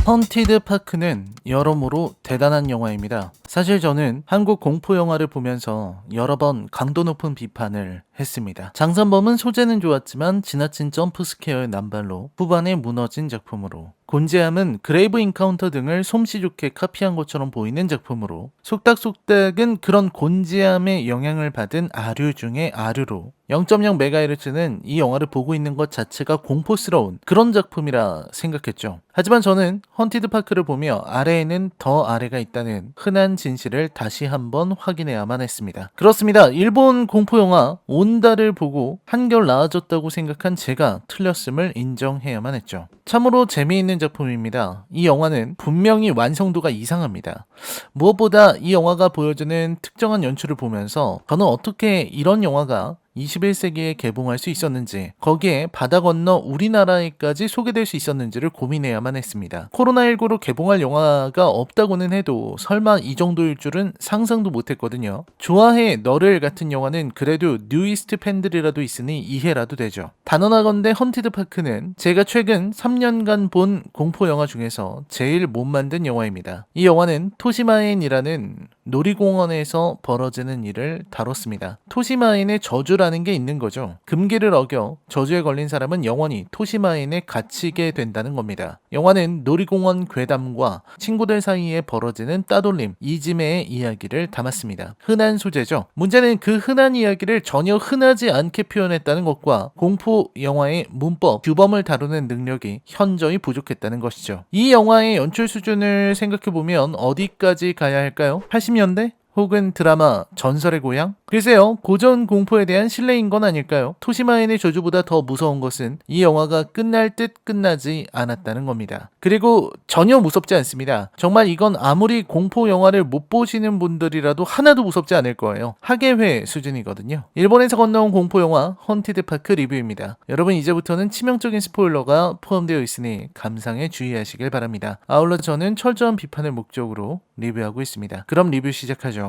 헌티드 파크는 여러모로 대단한 영화입니다. 사실 저는 한국 공포 영화를 보면서 여러 번 강도 높은 비판을 했습니다. 장산범은 소재는 좋았지만 지나친 점프 스케어의 남발로 후반에 무너진 작품으로, 곤지암은 그레이브 인카운터 등을 솜씨 좋게 카피한 것처럼 보이는 작품으로, 속닥속닥은 그런 곤지암의 영향을 받은 아류 중의 아류로, 0.0MHz는 이 영화를 보고 있는 것 자체가 공포스러운 그런 작품이라 생각했죠. 하지만 저는 헌티드 파크를 보며 아래에는 더 아래가 있다는 흔한 진실을 다시 한번 확인해야만 했습니다. 그렇습니다. 일본 공포영화 온다를 보고 한결 나아졌다고 생각한 제가 틀렸음을 인정해야만 했죠. 참으로 재미있는 작품입니다. 이 영화는 분명히 완성도가 이상합니다. 무엇보다 이 영화가 보여주는 특정한 연출을 보면서 저는 어떻게 이런 영화가 21세기에 개봉할 수 있었는지, 거기에 바다 건너 우리나라에까지 소개될 수 있었는지를 고민해야만 했습니다. 코로나19로 개봉할 영화가 없다고는 해도 설마 이 정도일 줄은 상상도 못했거든요. 좋아해 너를 같은 영화는 그래도 뉴이스트 팬들이라도 있으니 이해라도 되죠. 단언하건대 헌티드 파크는 제가 최근 3년간 본 공포 영화 중에서 제일 못 만든 영화입니다. 이 영화는 토시마엔이라는 놀이공원에서 벌어지는 일을 다뤘습니다. 토시마엔의 저주라는 게 있는 거죠. 금기를 어겨 저주에 걸린 사람은 영원히 토시마엔에 갇히게 된다는 겁니다. 영화는 놀이공원 괴담과 친구들 사이에 벌어지는 따돌림, 이지매의 이야기를 담았습니다. 흔한 소재죠. 문제는 그 흔한 이야기를 전혀 흔하지 않게 표현했다는 것과 공포 영화의 문법, 규범을 다루는 능력이 현저히 부족했다는 것이죠. 이 영화의 연출 수준을 생각해보면 어디까지 가야 할까요? 80년대? 혹은 드라마 전설의 고향? 글쎄요, 고전 공포에 대한 신뢰인 건 아닐까요? 토시마엔의 저주보다 더 무서운 것은 이 영화가 끝날 듯 끝나지 않았다는 겁니다. 그리고 전혀 무섭지 않습니다. 정말 이건 아무리 공포 영화를 못 보시는 분들이라도 하나도 무섭지 않을 거예요. 학예회 수준이거든요. 일본에서 건너온 공포 영화 헌티드 파크 리뷰입니다. 여러분, 이제부터는 치명적인 스포일러가 포함되어 있으니 감상에 주의하시길 바랍니다. 아울러 저는 철저한 비판을 목적으로 리뷰하고 있습니다. 그럼 리뷰 시작하죠.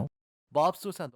맙소사.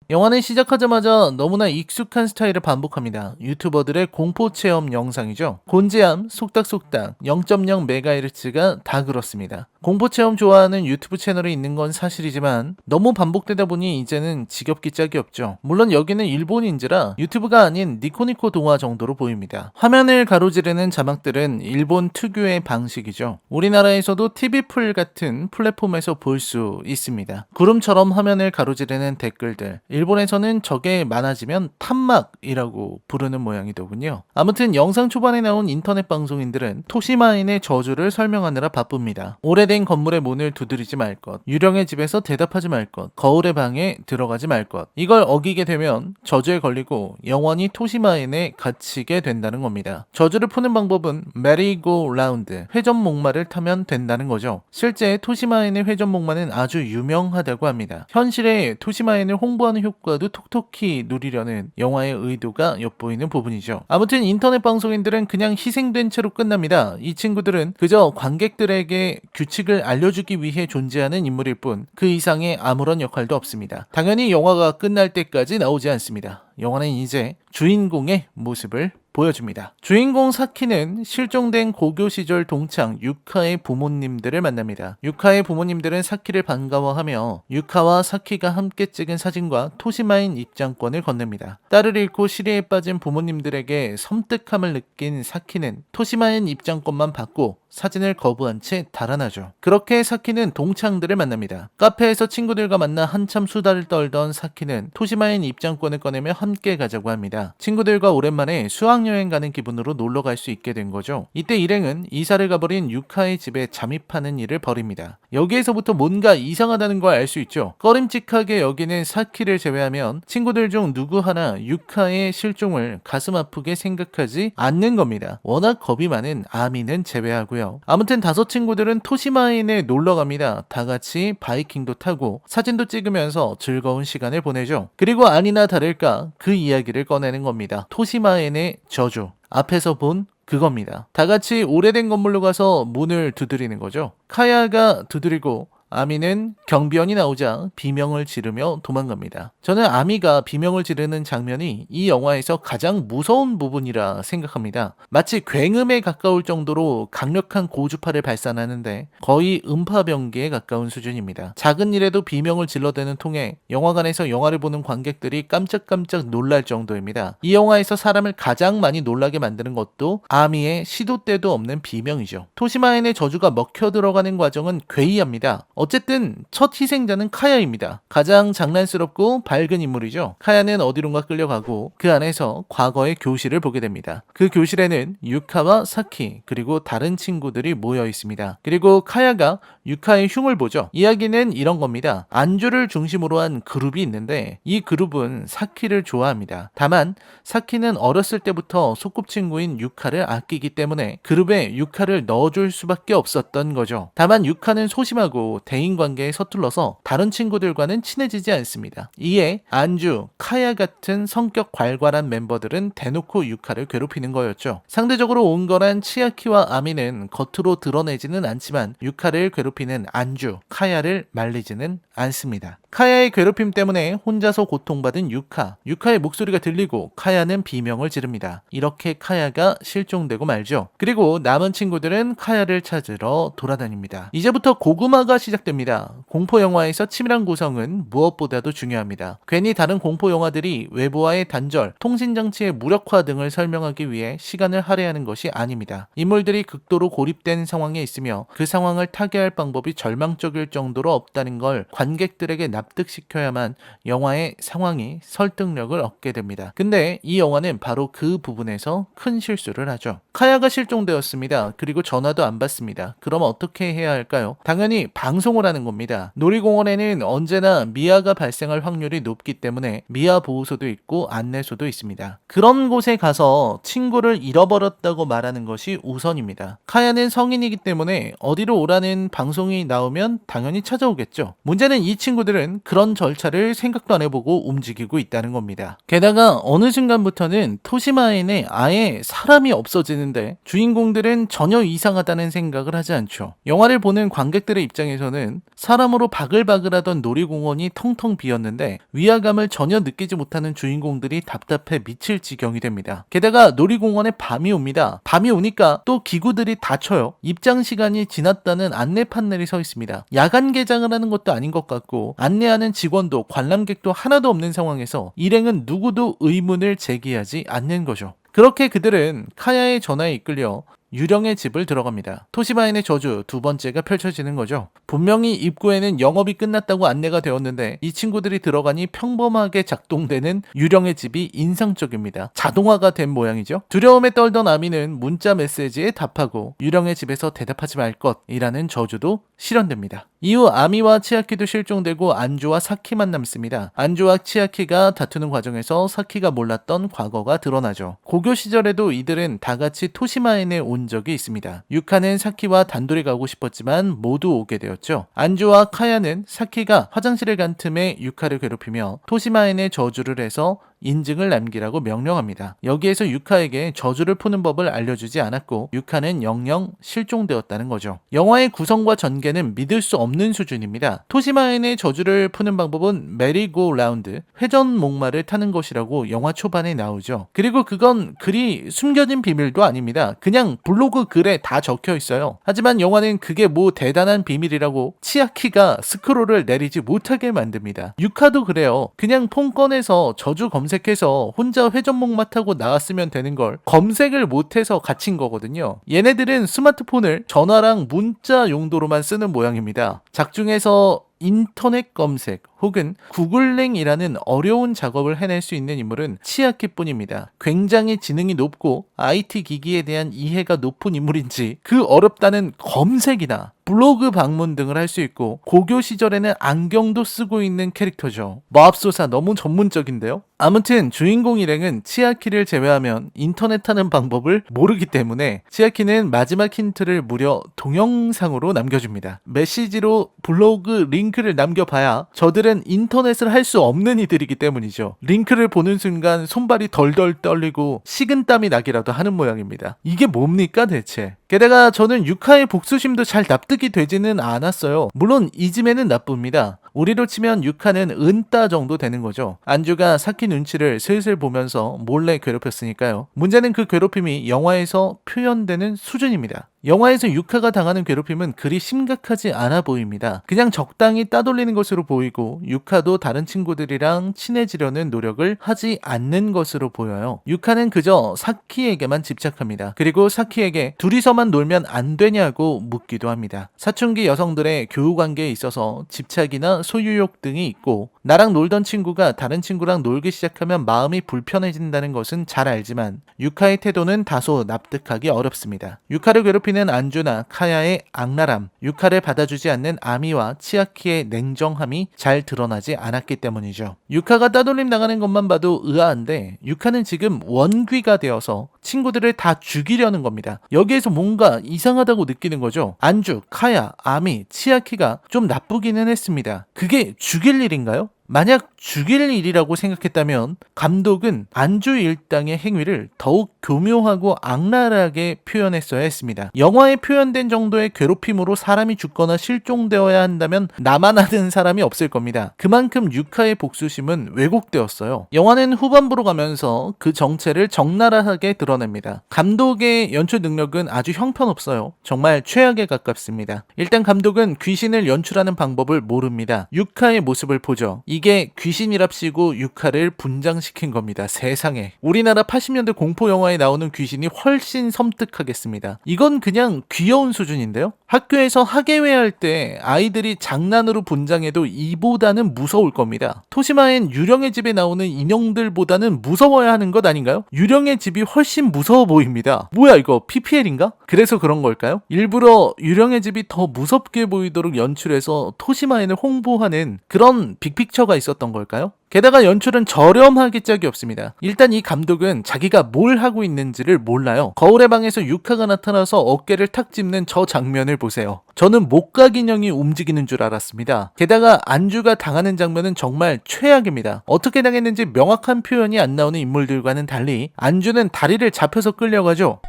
영화는 시작하자마자 너무나 익숙한 스타일을 반복합니다. 유튜버들의 공포 체험 영상이죠. 곤지암, 속닥속닥, 0.0MHz가 다 그렇습니다. 공포 체험 좋아하는 유튜브 채널이 있는 건 사실이지만 너무 반복되다 보니 이제는 지겹기 짝이 없죠. 물론 여기는 일본인지라 유튜브가 아닌 니코니코 동화 정도로 보입니다. 화면을 가로지르는 자막들은 일본 특유의 방식이죠. 우리나라에서도 TV풀 같은 플랫폼에서 볼 수 있습니다. 구름처럼 화면을 가로지르는 댓글들, 일본에서는 저게 많아지면 탐막이라고 부르는 모양이더군요. 아무튼 영상 초반에 나온 인터넷 방송인들은 토시마인의 저주를 설명하느라 바쁩니다. 오래된 건물의 문을 두드리지 말 것, 유령의 집에서 대답하지 말 것, 거울의 방에 들어가지 말 것, 이걸 어기게 되면 저주에 걸리고 영원히 토시마인에 갇히게 된다는 겁니다. 저주를 푸는 방법은 메리고 라운드, 회전목마를 타면 된다는 거죠. 실제 토시마인의 회전목마는 아주 유명하다고 합니다. 현실에 토시마인을 홍보하는 효과도 톡톡히 누리려는 영화의 의도가 엿보이는 부분이죠. 아무튼 인터넷 방송인들은 그냥 희생된 채로 끝납니다. 이 친구들은 그저 관객들에게 규칙을 알려주기 위해 존재하는 인물일 뿐 그 이상의 아무런 역할도 없습니다. 당연히 영화가 끝날 때까지 나오지 않습니다. 영화는 이제 주인공의 모습을 보여줍니다. 주인공 사키는 실종된 고교 시절 동창 유카의 부모님들을 만납니다. 유카의 부모님들은 사키를 반가워하며 유카와 사키가 함께 찍은 사진과 토시마인 입장권을 건넵니다. 딸을 잃고 시리에 빠진 부모님들에게 섬뜩함을 느낀 사키는 토시마인 입장권만 받고 사진을 거부한 채 달아나죠. 그렇게 사키는 동창들을 만납니다. 카페에서 친구들과 만나 한참 수다를 떨던 사키는 토시마인 입장권을 꺼내며 함께 가자고 합니다. 친구들과 오랜만에 수학여행 가는 기분으로 놀러 갈 수 있게 된 거죠. 이때 일행은 이사를 가버린 유카의 집에 잠입하는 일을 벌입니다. 여기에서부터 뭔가 이상하다는 걸 알 수 있죠. 꺼림칙하게 여기는 사키를 제외하면 친구들 중 누구 하나 유카의 실종을 가슴 아프게 생각하지 않는 겁니다. 워낙 겁이 많은 아미는 제외하고요. 아무튼 다섯 친구들은 토시마인에 놀러 갑니다. 다 같이 바이킹도 타고 사진도 찍으면서 즐거운 시간을 보내죠. 그리고 아니나 다를까 그 이야기를 꺼내는 겁니다. 토시마인의 저주. 앞에서 본 그겁니다. 다 같이 오래된 건물로 가서 문을 두드리는 거죠. 카야가 두드리고 아미는 경비원이 나오자 비명을 지르며 도망갑니다. 저는 아미가 비명을 지르는 장면이 이 영화에서 가장 무서운 부분이라 생각합니다. 마치 굉음에 가까울 정도로 강력한 고주파를 발산하는데 거의 음파병기에 가까운 수준입니다. 작은 일에도 비명을 질러대는 통에 영화관에서 영화를 보는 관객들이 깜짝깜짝 놀랄 정도입니다. 이 영화에서 사람을 가장 많이 놀라게 만드는 것도 아미의 시도 때도 없는 비명이죠. 토시마엔의 저주가 먹혀 들어가는 과정은 괴이합니다. 어쨌든 첫 희생자는 카야입니다. 가장 장난스럽고 밝은 인물이죠. 카야는 어디론가 끌려가고 그 안에서 과거의 교실을 보게 됩니다. 그 교실에는 유카와 사키 그리고 다른 친구들이 모여 있습니다. 그리고 카야가 유카의 흉을 보죠. 이야기는 이런 겁니다. 안주를 중심으로 한 그룹이 있는데 이 그룹은 사키를 좋아합니다. 다만 사키는 어렸을 때부터 소꿉친구인 유카를 아끼기 때문에 그룹에 유카를 넣어줄 수밖에 없었던 거죠. 다만 유카는 소심하고 대인관계에 서툴러서 다른 친구들과는 친해지지 않습니다. 이에 안주, 카야 같은 성격 괄괄한 멤버들은 대놓고 유카를 괴롭히는 거였죠. 상대적으로 온건한 치아키와 아미는 겉으로 드러내지는 않지만 유카를 괴롭히는 안주, 카야를 말리지는 않습니다. 카야의 괴롭힘 때문에 혼자서 고통받은 유카의 목소리가 들리고 카야는 비명을 지릅니다. 이렇게 카야가 실종되고 말죠. 그리고 남은 친구들은 카야를 찾으러 돌아다닙니다. 이제부터 고구마가 시작됩니다. 공포 영화에서 치밀한 구성은 무엇보다도 중요합니다. 괜히 다른 공포 영화들이 외부와의 단절, 통신장치의 무력화 등을 설명하기 위해 시간을 할애하는 것이 아닙니다. 인물들이 극도로 고립된 상황에 있으며 그 상황을 타개할 방법이 절망적일 정도로 없다는 걸 관객들에게 납득시켜야만 영화의 상황이 설득력을 얻게 됩니다. 근데 이 영화는 바로 그 부분에서 큰 실수를 하죠. 카야가 실종되었습니다. 그리고 전화도 안 받습니다. 그럼 어떻게 해야 할까요? 당연히 방송을 하는 겁니다. 놀이공원에는 언제나 미아가 발생할 확률이 높기 때문에 미아 보호소도 있고 안내소도 있습니다. 그런 곳에 가서 친구를 잃어버렸다고 말하는 것이 우선입니다. 카야는 성인이기 때문에 어디로 오라는 방송이 나오면 당연히 찾아오겠죠. 문제는 이 친구들은 그런 절차를 생각도 안 해보고 움직이고 있다는 겁니다. 게다가 어느 순간부터는 토시마엔에 아예 사람이 없어지는데 주인공들은 전혀 이상하다는 생각을 하지 않죠. 영화를 보는 관객들의 입장에서는 사람으로 바글바글하던 놀이공원이 텅텅 비었는데 위화감을 전혀 느끼지 못하는 주인공들이 답답해 미칠 지경이 됩니다. 게다가 놀이공원에 밤이 옵니다. 밤이 오니까 또 기구들이 닫혀요. 입장 시간이 지났다는 안내 판넬이 서 있습니다. 야간 개장을 하는 것도 아닌 것 같고 안내하는 직원도 관람객도 하나도 없는 상황에서 일행은 누구도 의문을 제기하지 않는 거죠. 그렇게 그들은 카야의 전화에 이끌려 유령의 집을 들어갑니다. 토시마엔의 저주 두 번째가 펼쳐지는 거죠. 분명히 입구에는 영업이 끝났다고 안내가 되었는데 이 친구들이 들어가니 평범하게 작동되는 유령의 집이 인상적입니다. 자동화가 된 모양이죠. 두려움에 떨던 아미는 문자 메시지에 답하고 유령의 집에서 대답하지 말 것이라는 저주도 실현됩니다. 이후 아미와 치아키도 실종되고 안주와 사키만 남습니다. 안주와 치아키가 다투는 과정에서 사키가 몰랐던 과거가 드러나죠. 고교 시절에도 이들은 다 같이 토시마엔에 온 적이 있습니다. 유카는 사키와 단둘이 가고 싶었지만 모두 오게 되었죠. 안주와 카야는 사키가 화장실을 간 틈에 유카를 괴롭히며 토시마엔에 저주를 해서 인증을 남기라고 명령합니다. 여기에서 유카에게 저주를 푸는 법을 알려주지 않았고 유카는 영영 실종되었다는 거죠. 영화의 구성과 전개는 믿을 수 없는 수준입니다. 토시마엔의 저주를 푸는 방법은 메리고 라운드, 회전 목마를 타는 것이라고 영화 초반에 나오죠. 그리고 그건 그리 숨겨진 비밀도 아닙니다. 그냥 블로그 글에 다 적혀 있어요. 하지만 영화는 그게 뭐 대단한 비밀이라고 치아키가 스크롤을 내리지 못하게 만듭니다. 유카도 그래요. 그냥 폰 꺼내서 저주 검색해서 혼자 회전목마 타고 나왔으면 되는 걸 검색을 못해서 갇힌 거거든요. 얘네들은 스마트폰을 전화랑 문자 용도로만 쓰는 모양입니다. 작중에서 인터넷 검색 혹은 구글링이라는 어려운 작업을 해낼 수 있는 인물은 치아키뿐입니다. 굉장히 지능이 높고 IT 기기에 대한 이해가 높은 인물인지 그 어렵다는 검색이나 블로그 방문 등을 할 수 있고 고교 시절에는 안경도 쓰고 있는 캐릭터죠. 맙소사 너무 전문적인데요? 아무튼 주인공 일행은 치아키를 제외하면 인터넷 하는 방법을 모르기 때문에 치아키는 마지막 힌트를 무려 동영상으로 남겨줍니다. 메시지로 블로그 링 링크를 남겨봐야 저들은 인터넷을 할 수 없는 이들이기 때문이죠. 링크를 보는 순간 손발이 덜덜 떨리고 식은땀이 나기라도 하는 모양입니다. 이게 뭡니까 대체? 게다가 저는 유카의 복수심도 잘 납득이 되지는 않았어요. 물론 이쯤에는 나쁩니다. 우리로 치면 유카는 은따 정도 되는 거죠. 안주가 사키 눈치를 슬슬 보면서 몰래 괴롭혔으니까요. 문제는 그 괴롭힘이 영화에서 표현되는 수준입니다. 영화에서 유카가 당하는 괴롭힘은 그리 심각하지 않아 보입니다. 그냥 적당히 따돌리는 것으로 보이고 유카도 다른 친구들이랑 친해지려는 노력을 하지 않는 것으로 보여요. 유카는 그저 사키에게만 집착합니다. 그리고 사키에게 둘이서만 놀면 안 되냐고 묻기도 합니다. 사춘기 여성들의 교우 관계에 있어서 집착이나 소유욕 등이 있고 나랑 놀던 친구가 다른 친구랑 놀기 시작하면 마음이 불편해진다는 것은 잘 알지만 유카의 태도는 다소 납득하기 어렵습니다. 유카를 괴롭히는 안주나 카야의 악랄함, 유카를 받아주지 않는 아미와 치아키의 냉정함이 잘 드러나지 않았기 때문이죠. 유카가 따돌림 나가는 것만 봐도 의아한데 유카는 지금 원귀가 되어서 친구들을 다 죽이려는 겁니다. 여기에서 뭔가 이상하다고 느끼는 거죠. 안주, 카야, 아미, 치아키가 좀 나쁘기는 했습니다. 그게 죽일 일인가요? 만약 죽일 일이라고 생각했다면 감독은 안주 일당의 행위를 더욱 교묘하고 악랄하게 표현했어야 했습니다. 영화에 표현된 정도의 괴롭힘으로 사람이 죽거나 실종되어야 한다면 나만 아는 사람이 없을 겁니다. 그만큼 유카의 복수심은 왜곡되었어요. 영화는 후반부로 가면서 그 정체를 적나라하게 드러냅니다. 감독의 연출 능력은 아주 형편없어요. 정말 최악에 가깝습니다. 일단 감독은 귀신을 연출하는 방법을 모릅니다. 유카의 모습을 보죠. 이게 귀신이랍시고 유카를 분장시킨 겁니다. 세상에. 우리나라 80년대 공포 영화에 나오는 귀신이 훨씬 섬뜩하겠습니다. 이건 그냥 귀여운 수준인데요. 학교에서 학예회 할 때 아이들이 장난으로 분장해도 이보다는 무서울 겁니다. 토시마엔 유령의 집에 나오는 인형들보다는 무서워야 하는 것 아닌가요? 유령의 집이 훨씬 무서워 보입니다. 뭐야 이거 PPL인가? 그래서 그런 걸까요? 일부러 유령의 집이 더 무섭게 보이도록 연출해서 토시마엔을 홍보하는 그런 빅픽처가 있었던 걸까요? 게다가 연출은 저렴하기 짝이 없습니다. 일단 이 감독은 자기가 뭘 하고 있는지를 몰라요. 거울의 방에서 유카가 나타나서 어깨를 탁 짚는 저 장면을 보세요. 저는 목각 인형이 움직이는 줄 알았습니다. 게다가 안주가 당하는 장면은 정말 최악입니다. 어떻게 당했는지 명확한 표현이 안 나오는 인물들과는 달리 안주는 다리를 잡혀서 끌려가죠.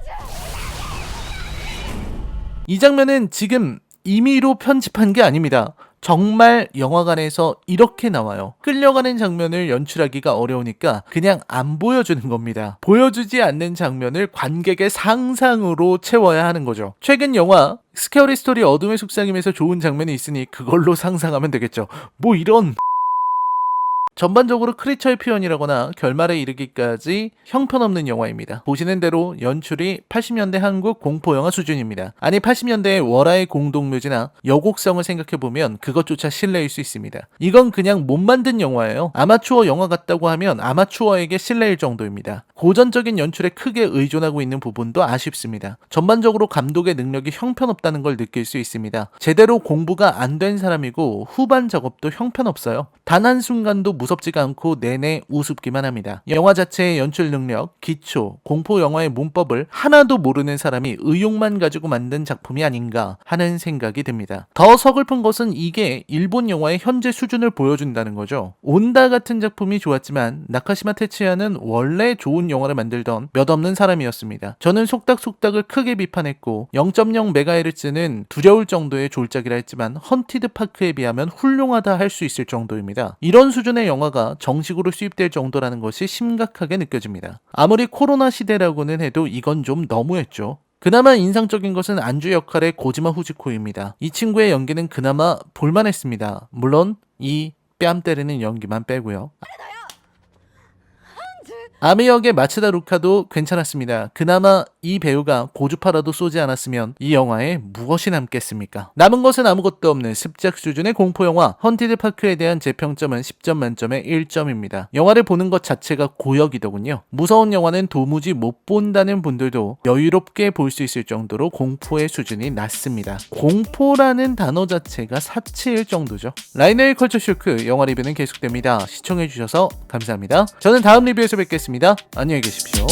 이 장면은 지금 임의로 편집한 게 아닙니다. 정말 영화관에서 이렇게 나와요. 끌려가는 장면을 연출하기가 어려우니까 그냥 안 보여주는 겁니다. 보여주지 않는 장면을 관객의 상상으로 채워야 하는 거죠. 최근 영화 스케어리 스토리 어둠의 속삭임에서 좋은 장면이 있으니 그걸로 상상하면 되겠죠. 뭐 이런... 전반적으로 크리처의 표현이라거나 결말에 이르기까지 형편없는 영화입니다. 보시는 대로 연출이 80년대 한국 공포영화 수준입니다. 아니 80년대의 월화의 공동묘지나 여곡성을 생각해보면 그것조차 실례일 수 있습니다. 이건 그냥 못 만든 영화예요. 아마추어 영화 같다고 하면 아마추어에게 실례일 정도입니다. 고전적인 연출에 크게 의존하고 있는 부분도 아쉽습니다. 전반적으로 감독의 능력이 형편없다는 걸 느낄 수 있습니다. 제대로 공부가 안 된 사람이고 후반 작업도 형편없어요. 단 한순간도 무섭지가 않고 내내 우습기만 합니다. 영화 자체의 연출 능력, 기초, 공포 영화의 문법을 하나도 모르는 사람이 의욕만 가지고 만든 작품이 아닌가 하는 생각이 듭니다. 더 서글픈 것은 이게 일본 영화의 현재 수준을 보여준다는 거죠. 온다 같은 작품이 좋았지만 나카시마 테츠야는 원래 좋은 영화를 만들던 몇 없는 사람이었습니다. 저는 속닥속닥을 크게 비판했고 0.0MHz는 두려울 정도의 졸작이라 했지만 헌티드 파크에 비하면 훌륭하다 할 수 있을 정도입니다. 이런 수준의 영화가 정식으로 수입될 정도라는 것이 심각하게 느껴집니다. 아무리 코로나 시대라고는 해도 이건 좀 너무했죠. 그나마 인상적인 것은 안주 역할의 고지마 후지코입니다. 이 친구의 연기는 그나마 볼만했습니다. 물론 이 뺨 때리는 연기만 빼고요. 아미 역의 마츠다 루카도 괜찮았습니다. 그나마 이 배우가 고주파라도 쏘지 않았으면 이 영화에 무엇이 남겠습니까? 남은 것은 아무것도 없는 습작 수준의 공포영화 헌티드 파크에 대한 제 평점은 10점 만점에 1점입니다. 영화를 보는 것 자체가 고역이더군요. 무서운 영화는 도무지 못 본다는 분들도 여유롭게 볼 수 있을 정도로 공포의 수준이 낮습니다. 공포라는 단어 자체가 사치일 정도죠. 라이너의 컬처 쇼크 영화 리뷰는 계속됩니다. 시청해주셔서 감사합니다. 저는 다음 리뷰에서 뵙겠습니다. 안녕히 계십시오.